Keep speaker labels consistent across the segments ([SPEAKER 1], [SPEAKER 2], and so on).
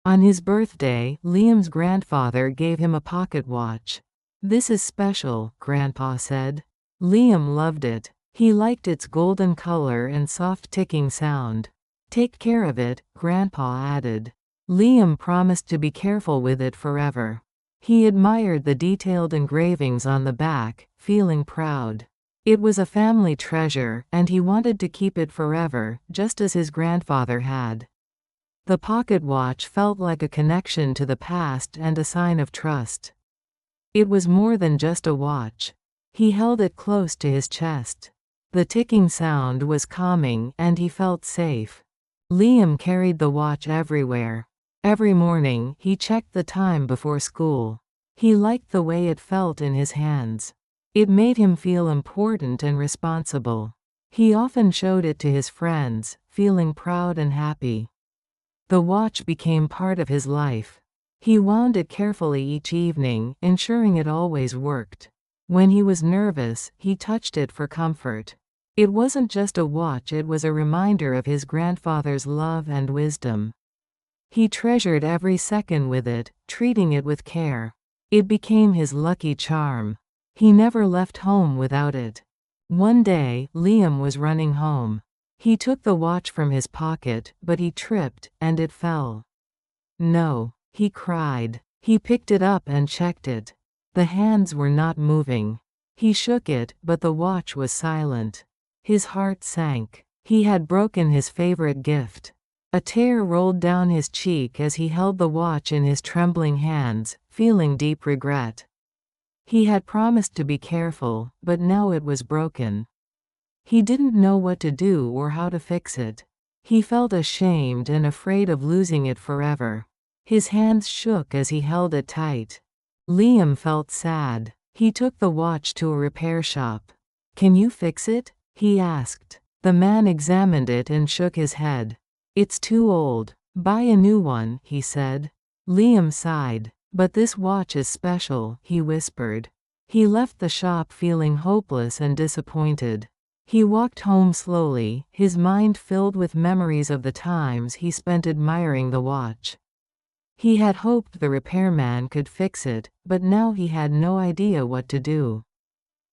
[SPEAKER 1] On his birthday, Liam's grandfather gave him a pocket watch. "This is special," Grandpa said. Liam loved it. He liked its golden color and soft ticking sound. "Take care of it," Grandpa added. Liam promised to be careful with it forever. He admired the detailed engravings on the back, feeling proud. It was a family treasure, and he wanted to keep it forever, just as his grandfather had. The pocket watch felt like a connection to the past and a sign of trust. It was more than just a watch. He held it close to his chest. The ticking sound was calming, and he felt safe. Liam carried the watch everywhere. Every morning, he checked the time before school. He liked the way it felt in his hands. It made him feel important and responsible. He often showed it to his friends, feeling proud and happy. The watch became part of his life. He wound it carefully each evening, ensuring it always worked. When he was nervous, he touched it for comfort. It wasn't just a watch, it was a reminder of his grandfather's love and wisdom. He treasured every second with it, treating it with care. It became his lucky charm. He never left home without it. One day, Liam was running home. He took the watch from his pocket, but he tripped, and it fell. "No," he cried. He picked it up and checked it. The hands were not moving. He shook it, but the watch was silent. His heart sank. He had broken his favorite gift. A tear rolled down his cheek as he held the watch in his trembling hands, feeling deep regret. He had promised to be careful, but now it was broken. He didn't know what to do or how to fix it. He felt ashamed and afraid of losing it forever. His hands shook as he held it tight. Liam felt sad. He took the watch to a repair shop. "Can you fix it?" he asked. The man examined it and shook his head. "It's too old. Buy a new one," he said. Liam sighed. "But this watch is special," he whispered. He left the shop feeling hopeless and disappointed. He walked home slowly, his mind filled with memories of the times he spent admiring the watch. He had hoped the repairman could fix it, but now he had no idea what to do.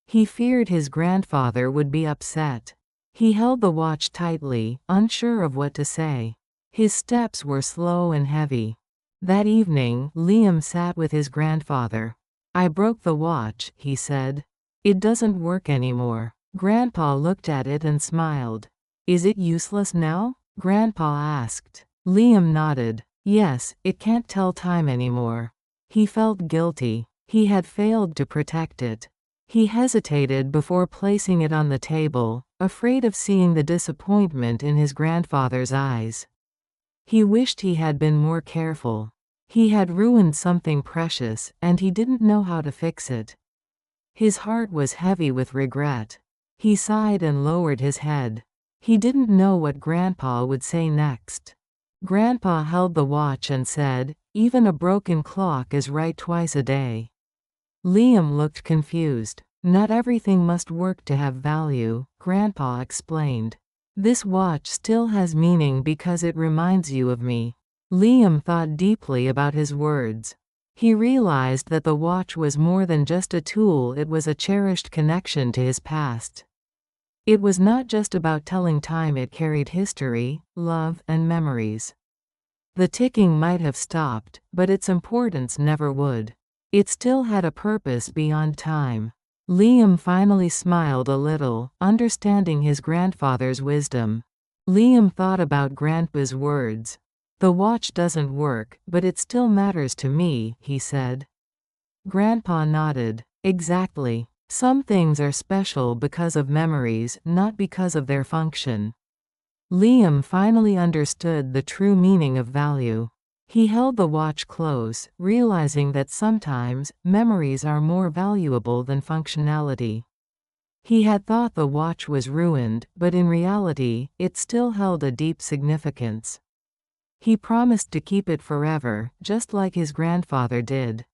[SPEAKER 1] He feared his grandfather would be upset. He held the watch tightly, unsure of what to say. His steps were slow and heavy. That evening, Liam sat with his grandfather. "I broke the watch," he said. "It doesn't work anymore." Grandpa looked at it and smiled. "Is it useless now?" Grandpa asked. Liam nodded. "Yes, it can't tell time anymore." He felt guilty. He had failed to protect it. He hesitated before placing it on the table, afraid of seeing the disappointment in his grandfather's eyes. He wished he had been more careful. He had ruined something precious, and he didn't know how to fix it. His heart was heavy with regret. He sighed and lowered his head. He didn't know what Grandpa would say next. Grandpa held the watch and said, "Even a broken clock is right twice a day." Liam looked confused. "Not everything must work to have value," Grandpa explained. "This watch still has meaning because it reminds you of me." Liam thought deeply about his words. He realized that the watch was more than just a tool, it was a cherished connection to his past. It was not just about telling time, it carried history, love, and memories. The ticking might have stopped, but its importance never would. It still had a purpose beyond time. Liam finally smiled a little, understanding his grandfather's wisdom. Liam thought about Grandpa's words. "The watch doesn't work, but it still matters to me," he said. Grandpa nodded. "Exactly. Some things are special because of memories, not because of their function." Liam finally understood the true meaning of value. He held the watch close, realizing that sometimes, memories are more valuable than functionality. He had thought the watch was ruined, but in reality, it still held a deep significance. He promised to keep it forever, just like his grandfather did.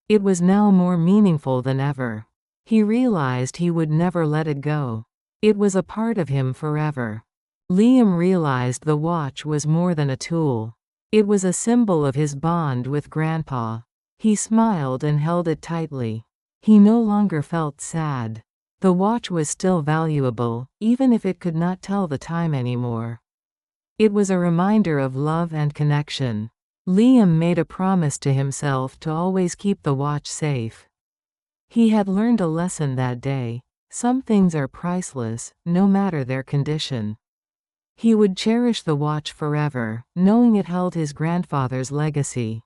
[SPEAKER 1] It was now more meaningful than ever. He realized he would never let it go. It was a part of him forever. Liam realized the watch was more than a tool. It was a symbol of his bond with Grandpa. He smiled and held it tightly. He no longer felt sad. The watch was still valuable, even if it could not tell the time anymore. It was a reminder of love and connection. Liam made a promise to himself to always keep the watch safe. He had learned a lesson that day. Some things are priceless, no matter their condition. He would cherish the watch forever, knowing it held his grandfather's legacy.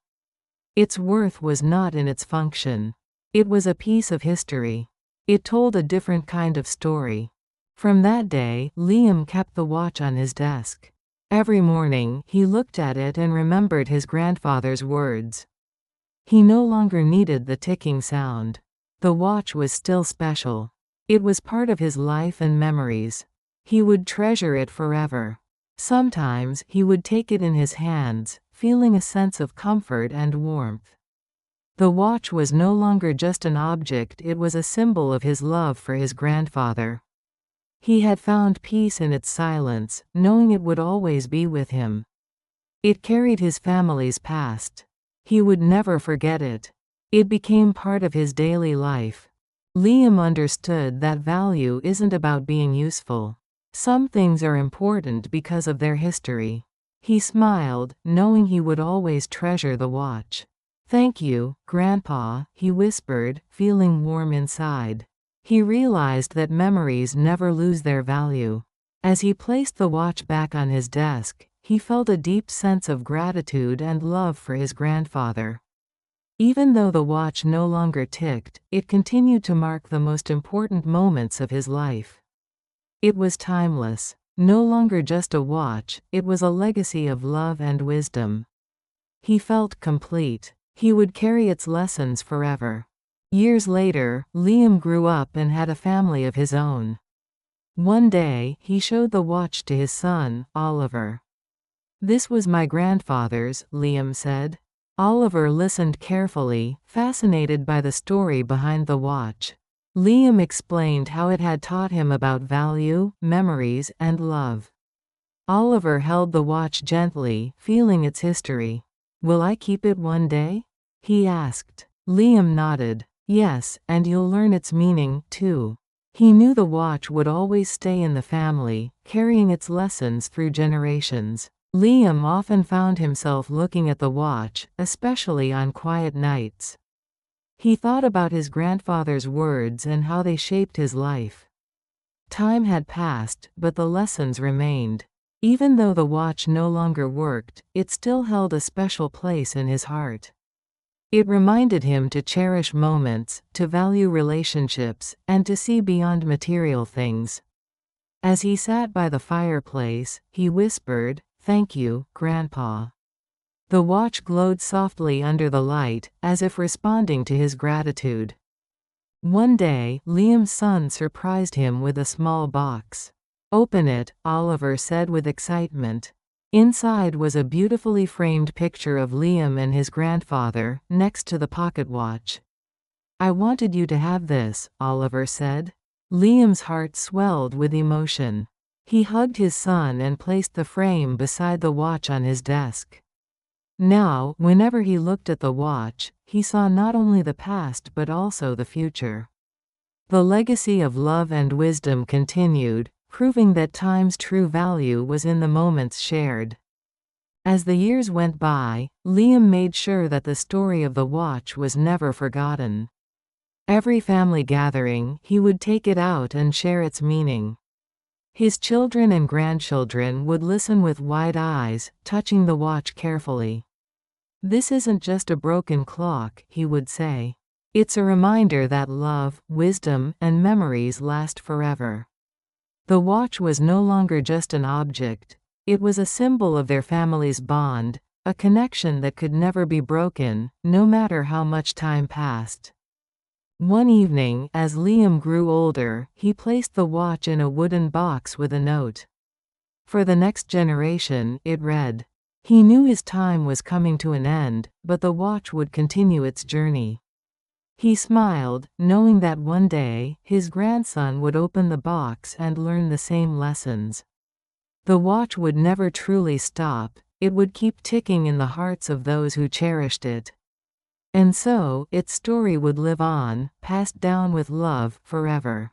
[SPEAKER 1] Its worth was not in its function. It was a piece of history. It told a different kind of story. From that day, Liam kept the watch on his desk. Every morning, he looked at it and remembered his grandfather's words. He no longer needed the ticking sound. The watch was still special. It was part of his life and memories. He would treasure it forever. Sometimes, he would take it in his hands, feeling a sense of comfort and warmth. The watch was no longer just an object, it was a symbol of his love for his grandfather. He had found peace in its silence, knowing it would always be with him. It carried his family's past. He would never forget it. It became part of his daily life. Liam understood that value isn't about being useful. Some things are important because of their history. He smiled, knowing he would always treasure the watch. "Thank you, Grandpa," he whispered, feeling warm inside. He realized that memories never lose their value. As he placed the watch back on his desk, he felt a deep sense of gratitude and love for his grandfather. Even though the watch no longer ticked, it continued to mark the most important moments of his life. It was timeless. No longer just a watch, it was a legacy of love and wisdom. He felt complete. He would carry its lessons forever. Years later, Liam grew up and had a family of his own. One day, he showed the watch to his son, Oliver. "This was my grandfather's," Liam said. Oliver listened carefully, fascinated by the story behind the watch. Liam explained how it had taught him about value, memories, and love. Oliver held the watch gently, feeling its history. "Will I keep it one day?" he asked. Liam nodded. "Yes, and you'll learn its meaning, too." He knew the watch would always stay in the family, carrying its lessons through generations. Liam often found himself looking at the watch, especially on quiet nights. He thought about his grandfather's words and how they shaped his life. Time had passed, but the lessons remained. Even though the watch no longer worked, it still held a special place in his heart. It reminded him to cherish moments, to value relationships, and to see beyond material things. As he sat by the fireplace, he whispered, "Thank you, Grandpa." The watch glowed softly under the light, as if responding to his gratitude. One day, Liam's son surprised him with a small box. "Open it," Oliver said with excitement. Inside was a beautifully framed picture of Liam and his grandfather, next to the pocket watch. "I wanted you to have this," Oliver said. Liam's heart swelled with emotion. He hugged his son and placed the frame beside the watch on his desk. Now, whenever he looked at the watch, he saw not only the past but also the future. The legacy of love and wisdom continued, proving that time's true value was in the moments shared. As the years went by, Liam made sure that the story of the watch was never forgotten. Every family gathering, he would take it out and share its meaning. His children and grandchildren would listen with wide eyes, touching the watch carefully. "This isn't just a broken clock," he would say. "It's a reminder that love, wisdom, and memories last forever." The watch was no longer just an object. It was a symbol of their family's bond, a connection that could never be broken, no matter how much time passed. One evening, as Liam grew older, he placed the watch in a wooden box with a note. For the next generation, it read. He knew his time was coming to an end, but the watch would continue its journey. He smiled, knowing that one day, his grandson would open the box and learn the same lessons. The watch would never truly stop, it would keep ticking in the hearts of those who cherished it. And so, its story would live on, passed down with love, forever.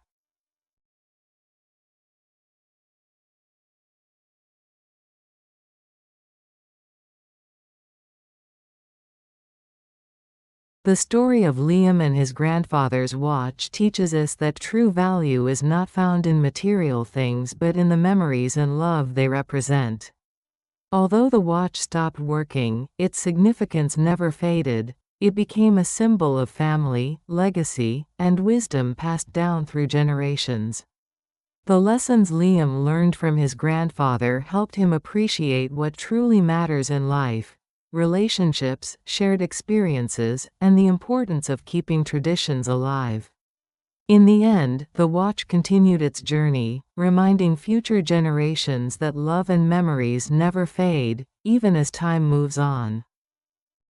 [SPEAKER 1] The story of Liam and his grandfather's watch teaches us that true value is not found in material things but in the memories and love they represent. Although the watch stopped working, its significance never faded. It became a symbol of family, legacy, and wisdom passed down through generations. The lessons Liam learned from his grandfather helped him appreciate what truly matters in life: relationships, shared experiences, and the importance of keeping traditions alive. In the end, the watch continued its journey, reminding future generations that love and memories never fade, even as time moves on.